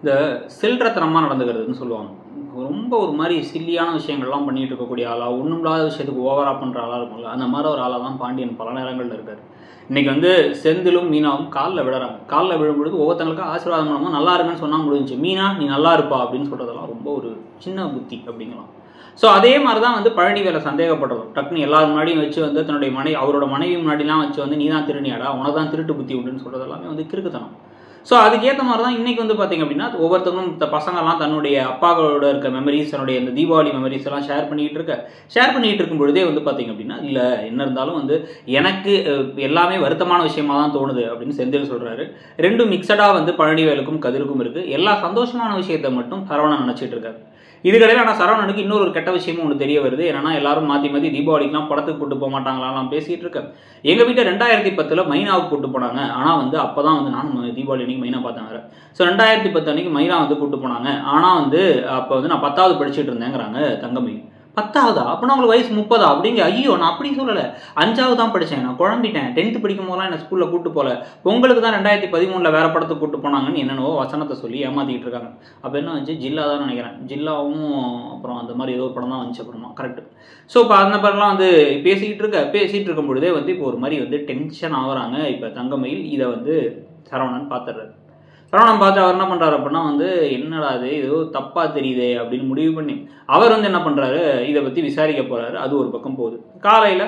இந்த சில்றத்தனமாக நடந்துக்கிறதுன்னு சொல்லுவாங்க. ரொம்ப ஒரு மாதிரி சில்லியான விஷயங்கள்லாம் பண்ணிகிட்டு இருக்கக்கூடிய ஆளாக, ஒன்றும் இல்லாத விஷயத்துக்கு ஓவராக பண்ணுற ஆளாக இருக்கும்ல, அந்த மாதிரி ஒரு ஆளாக தான் பாண்டியன் பல நேரங்களில் இருக்கார். இன்றைக்கி வந்து செந்திலும் மீனாவும் காலில் விழுறாங்க. காலில் விழும்பொழுது ஒவ்வொருத்தங்களுக்கும் ஆசீர்வாதம் பண்ணாமல் நல்லா இருங்கன்னு சொன்னால் முடிஞ்சு. மீனா நீ நல்லா இருப்பா அப்படின்னு சொல்கிறதெல்லாம் ரொம்ப ஒரு சின்ன புத்தி அப்படிங்கலாம். ஸோ அதே மாதிரி தான் வந்து பழனிவேலை சந்தேகப்படுறதும். டக்குன்னு எல்லாரும் முன்னாடியும் வச்சு வந்து தன்னுடைய அவரோட மனைவி முன்னாடிலாம் வச்சு வந்து நீ தான் திருநியாடா, உனக்கு தான் திருட்டு புத்தி உண்டுன்னு சொல்கிறது எல்லாமே வந்து கிறுக்குத்தனம். ஸோ அதுக்கேற்ற மாதிரி தான் இன்றைக்கி வந்து பார்த்திங்க அப்படின்னா ஒவ்வொருத்தவங்களும் இந்த பசங்கள்லாம் தன்னுடைய அப்பாக்களோட இருக்க மெமரிஸ், தன்னுடைய இந்த தீபாவளி மெமரிஸ் எல்லாம் ஷேர் பண்ணிகிட்டு இருக்கும் பொழுதே வந்து பார்த்திங்க அப்படின்னா இல்லை என்ன இருந்தாலும் வந்து எனக்கு எல்லாமே வருத்தமான விஷயமா தான் தோணுது அப்படின்னு செந்தில் சொல்கிறாரு. ரெண்டும் மிக்சடாக வந்து பழனிவேலுக்கும் கதிருக்கும் இருக்குது. எல்லா சந்தோஷமான விஷயத்தை மட்டும் சரவணன் நினச்சிட்டு இருக்காரு. இதுக்கடையில் ஆனால் சரவணனுக்கு இன்னொரு கெட்ட விஷயமும் ஒன்று தெரிய வருது. என்னன்னா எல்லாரும் மாற்றி மாற்றி தீபாவளிக்குலாம் படத்துக்கு கூட்டு போக மாட்டாங்களாம் பேசிகிட்டு இருக்கேன். எங்கள் வீட்டில் 2010 மைனாவுக்கு கூட்டு போனாங்க. ஆனால் வந்து அப்போ தான் வந்து நான் தீபாவளி அன்றைக்கி மைனா பார்த்தேன் வேறு. ஸோ 2010 அன்றைக்கி மைனா வந்து கூட்டு போனாங்க. ஆனால் வந்து அப்போ வந்து நான் 10வது படிச்சுட்டு இருந்தேங்கிறாங்க தங்கமயில். 10வதா? அப்படின்னா உங்களுக்கு வயசு 30 அப்படிங்க. ஐயோ நான் அப்படி சொல்லலை, 5வது தான் படித்தேன், நான் குழம்பிட்டேன். 10th படிக்கும் போதெல்லாம் என்ன ஸ்கூலில் கூட்டு போகல, பொங்கலுக்கு தான் 2013 வேறு படத்துக்கு கூட்டு போனாங்கன்னு என்னென்னவோ வசனத்தை சொல்லி ஏமாற்றிக்கிட்டு இருக்காங்க. அப்போ என்ன வந்துச்சு, ஜில்லா தான் நினைக்கிறேன். ஜில்லாவும் அப்புறம் அந்த மாதிரி ஏதோ ஒரு படம் தான் வந்துச்சு அப்புறமா. கரெக்டு. ஸோ இப்போ அந்த படம்லாம் வந்து பேசிகிட்டு இருக்கும் பொழுதே வந்து இப்போ ஒரு மாதிரி வந்து டென்ஷன் ஆகுறாங்க. இப்போ தங்கமயில் இதை வந்து சரவணன் பார்த்துடுறாரு. சரவணன் பார்த்து அவர் என்ன பண்ணுறாரு அப்படின்னா வந்து என்னடா அது ஏதோ தப்பாக தெரியுது அப்படின்னு முடிவு பண்ணி அவர் வந்து என்ன பண்ணுறாரு, இதை பற்றி விசாரிக்க போகிறாரு. அது ஒரு பக்கம் போகுது. காலையில்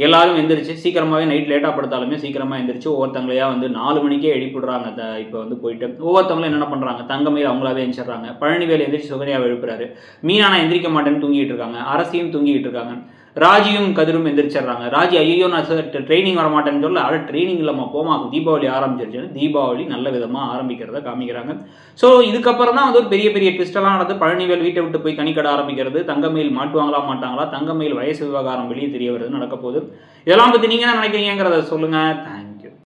எல்லாரும் எந்திரிச்சு சீக்கிரமாகவே, நைட் லேட்டாக படுத்தாலுமே சீக்கிரமாக எந்திரிச்சு ஒவ்வொருத்தங்களையா வந்து 4 மணிக்கே எழுப்பிடுறாங்க. இப்போ வந்து போயிட்டு ஒவ்வொருத்தவங்களும் என்ன பண்ணுறாங்க, தங்கமயில் அவங்களாவே எந்திரிச்சிடுறாங்க. பழனிவேல் எந்திரிச்சு சுகன்யாவை எழுப்புறாரு. மீனா எந்திரிக்க மாட்டேன்னு தூங்கிட்டு இருக்காங்க. அரசியும் தூங்கிட்டு இருக்காங்க. ராஜியும் கதிரும் எந்திரிச்சிடுறாங்க. ராஜி ஐயோ நான் ட்ரைனிங் வர மாட்டேன்னு சொல்ல, அட ட்ரைனிங் இல்லாமல் போமா தீபாவளி ஆரம்பிச்சிருச்சுன்னு தீபாவளி நல்ல விதமாக ஆரம்பிக்கிறத காமிக்கிறாங்க. ஸோ இதுக்கப்புறம் தான் வந்து ஒரு பெரிய பெரிய ட்விஸ்டெல்லாம் நடந்து பழனிவேல் வீட்டை விட்டு போய் தனிக்கடை ஆரம்பிக்கிறது. தங்கமயில் மாட்டுவாங்களா மாட்டாங்களா, தங்கமயில் வயசு விவகாரம் வெளியே தெரிய வருது நடக்க போகுது. இதெல்லாம் பற்றி நீங்கள் என்ன நினைக்கிறீங்கிறத சொல்லுங்கள்.